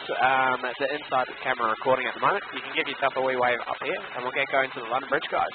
the inside camera recording at the moment. You can give yourself a wee wave up here, and we'll get going to the London Bridge, guys.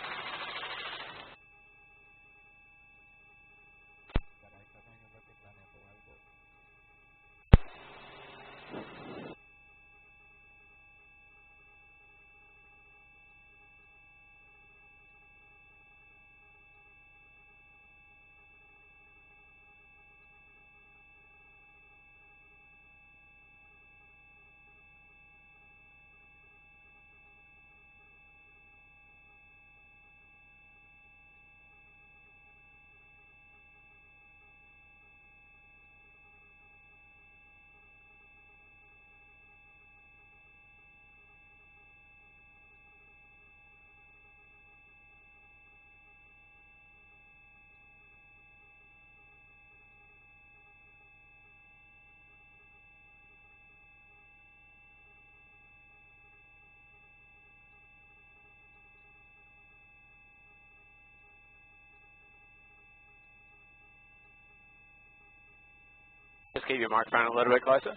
Just keep your microphone a little bit closer.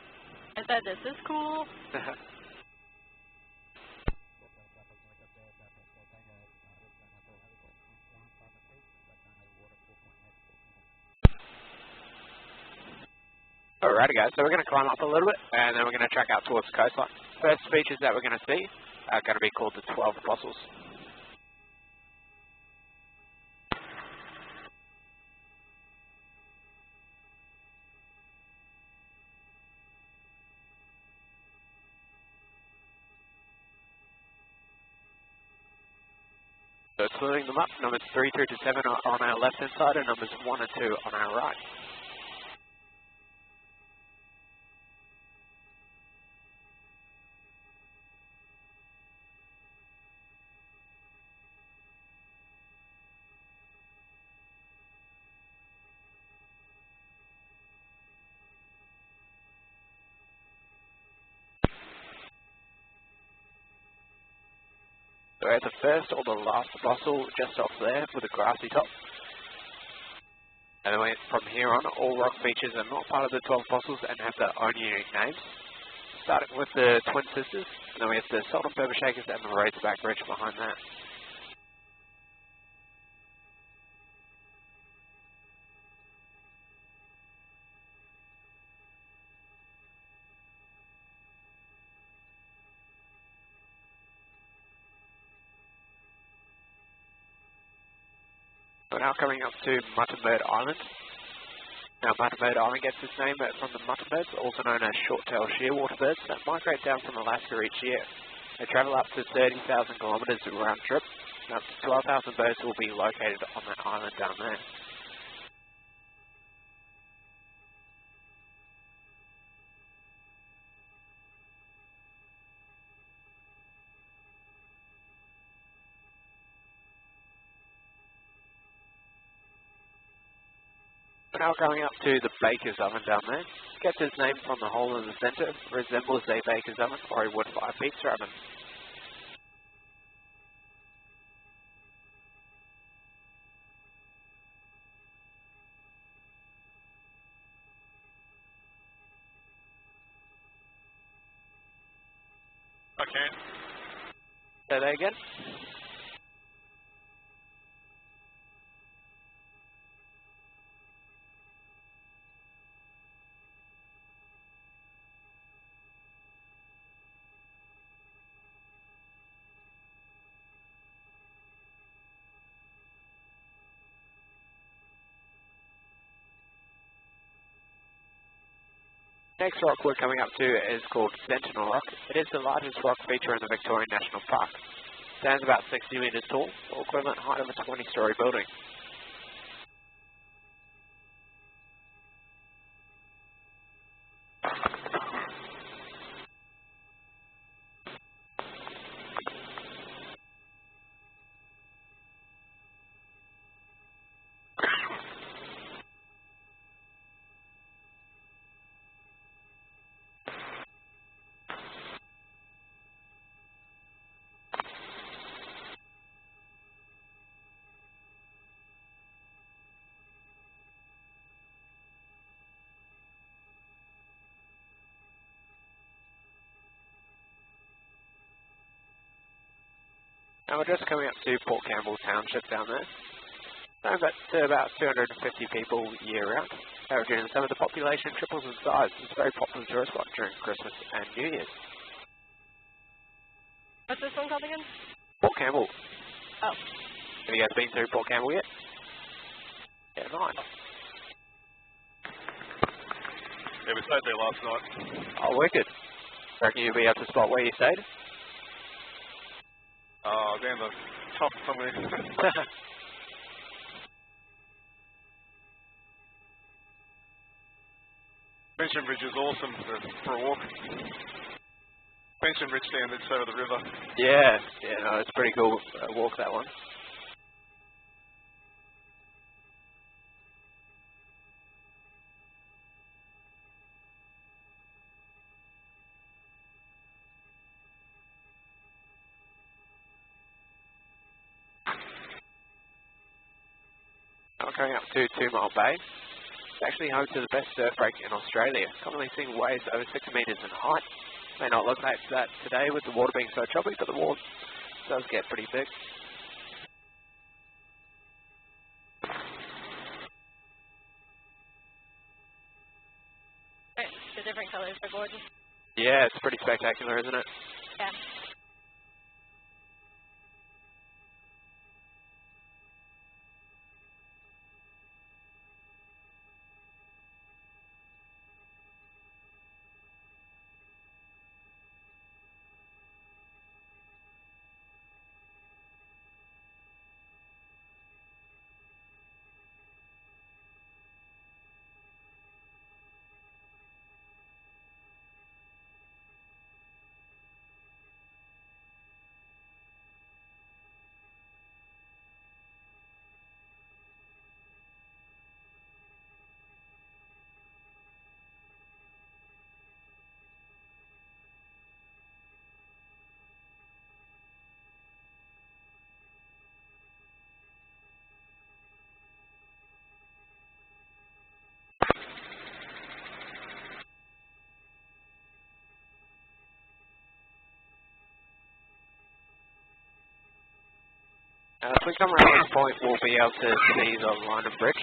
I said this is cool. Alrighty guys, so we're going to climb up a little bit and then we're going to track out towards the coastline. First features that we're going to see are going to be called the 12 Apostles. So splitting them up, numbers 3 through to 7 are on our left hand side and numbers 1 and 2 on our right. So we have the first or the last apostle just off there with a grassy top. And then from here on, all rock features are not part of the 12 apostles and have their own unique names. Starting with the Twin Sisters, and then we have the Salt and Pepper Shakers and the Razorback Bridge behind that. We're now coming up to Muttonbird Island. Now Muttonbird Island gets its name from the muttonbirds, also known as short-tailed shearwater birds, that migrate down from Alaska each year. They travel up to 30,000 kilometres round trip, and up to 12,000 birds will be located on that island down there. We're now going up to the baker's oven down there. It gets its name from the hole in the centre, resembles a baker's oven or a wood-fired pizza oven. Okay. Say that again? Next rock we're coming up to is called Sentinel Rock. It is the largest rock feature in the Victorian National Park. It stands about 60 metres tall, or equivalent height of a 20-storey building. Now we're just coming up to Port Campbell Township down there. Home to about 250 people year-round. Averaging some of the population triples in size. It's a very popular tourist spot during Christmas and New Year's. What's this one called again? Port Campbell. Oh. Have you guys been through Port Campbell yet? Yeah, nice. Yeah, we stayed there last night. Oh, wicked. Reckon you'll be able to spot where you stayed? Down the top somewhere. Pension Bridge is awesome for a walk. Pension Bridge down this side of the river. Yeah, no, it's pretty cool walk, that one. Now we're coming up to 2 Mile Bay. It's actually home to the best surf break in Australia. Commonly seen waves over 6 metres in height. May not look like that today with the water being so choppy, but the water does get pretty big. The different colors are gorgeous. Yeah, it's pretty spectacular, isn't it? Yeah. If we come around this point, we'll be able to see the London Bridge.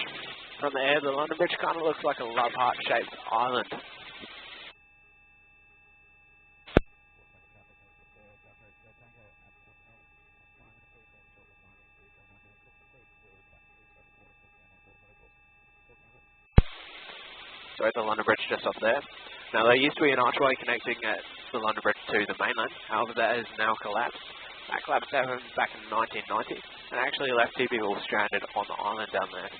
From the air, the London Bridge kind of looks like a love heart-shaped island. So the London Bridge just off there. Now there used to be an archway connecting the London Bridge to the mainland, however that has now collapsed. That collapse happened back in 1990 and actually left 2 people stranded on the island down there.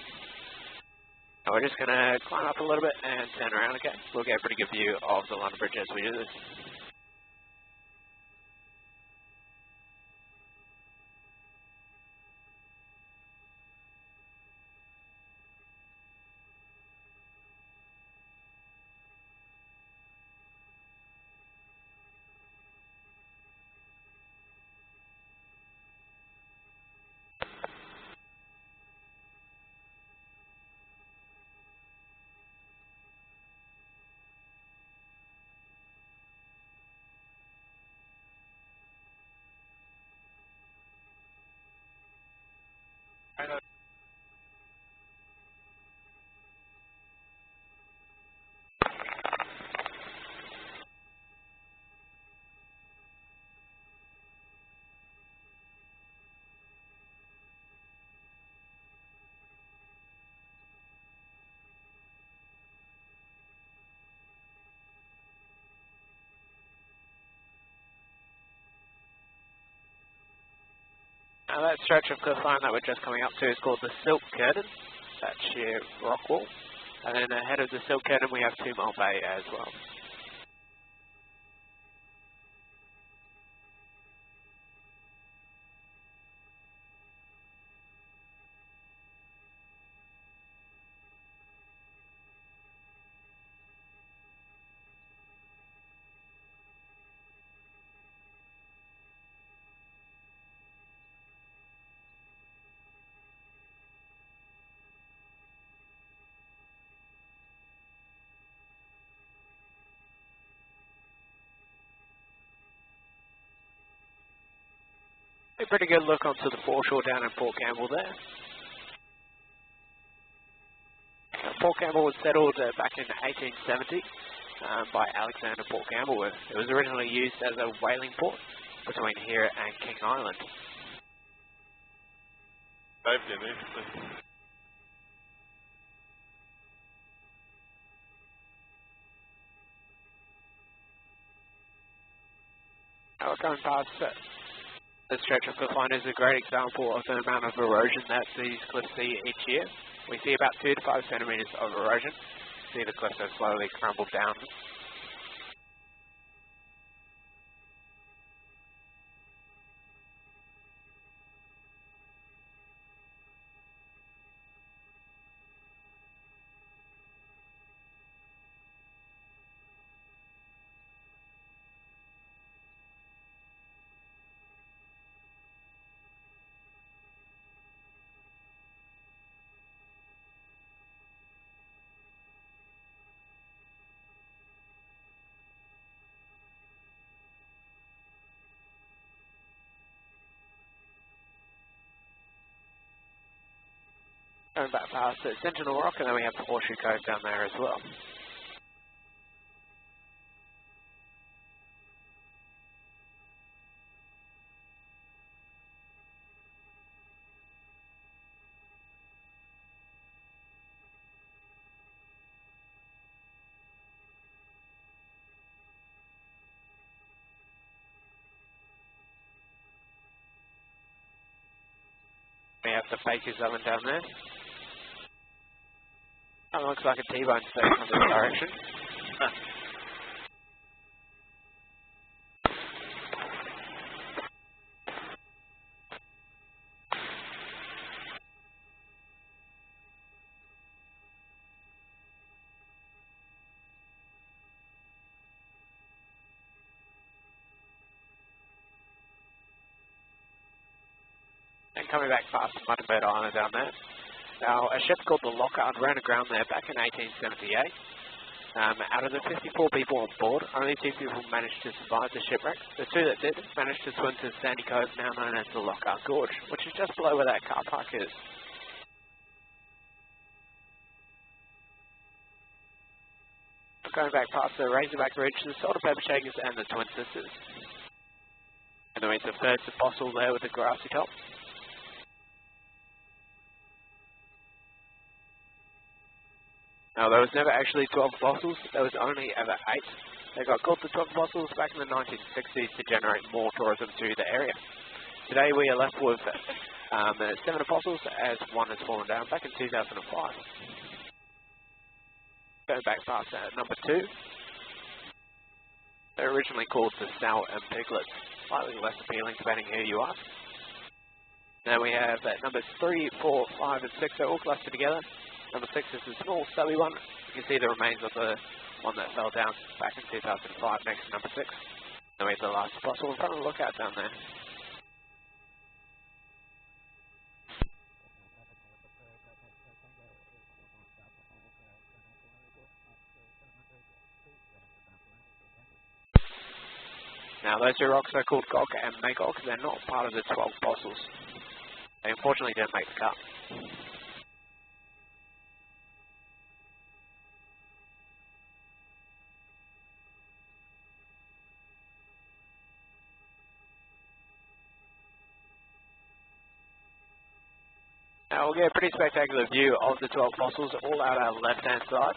Now we're just going to climb up a little bit and turn around, okay? We'll get a pretty good view of the London Bridge as we do this. Now that stretch of coastline that we're just coming up to is called the Silk Curtain, that sheer rock wall. And then ahead of the Silk Curtain we have 2 Mile Bay as well. pretty good look onto the foreshore down in Port Campbell there. Port Campbell was settled back in 1870 by Alexander Port Campbell. It was originally used as a whaling port between here and King Island. Safety immediately. Now we're going past the stretch of cliff line is a great example of the amount of erosion that these cliffs see each year. We see about 2 to 5 centimetres of erosion. See the cliffs have slowly crumbled down. Going back past the Sentinel Rock, and then we have the Horseshoe Cove down there as well. We have the Baker's Oven down there. That looks like a T-bone steak from this direction. And coming back past Muttonbird Island down there. Now, a ship called the Lockhart ran aground there back in 1878. Out of the 54 people on board, only 2 people managed to survive the shipwreck. The 2 that did managed to swim to Sandy Cove, now known as the Lockhart Gorge, which is just below where that car park is. Going back past the Razorback Ridge, the Salt and Pepper Shakers, and the Twin Sisters. And then we have the third fossil there with the grassy top. Now, there was never actually 12 fossils, there was only ever 8. They got called the 12 fossils back in the 1960s to generate more tourism to the area. Today we are left with 7 fossils as 1 has fallen down back in 2005. Going back past number 2. They're originally called the Snout and Piglets, slightly less appealing depending who you ask. Then we have numbers 3, 4, 5 and 6 are all clustered together. Number 6 is a small stubby one. You can see the remains of the one that fell down back in 2005 next to number 6. Then we have the last fossil in front of the lookout down there. Now those 2 rocks are called Gog and Magog. They're not part of the 12 fossils. They unfortunately didn't make the cut. Now we'll get a pretty spectacular view of the 12 fossils all out our left-hand side.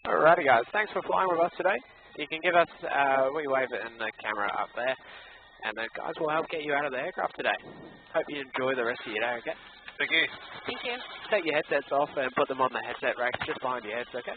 Alrighty guys, thanks for flying with us today. You can give us, we wave it in the camera up there, and the guys will help get you out of the aircraft today. Hope you enjoy the rest of your day, okay? Thank you. Thank you. Take your headsets off and put them on the headset rack just behind your heads, okay?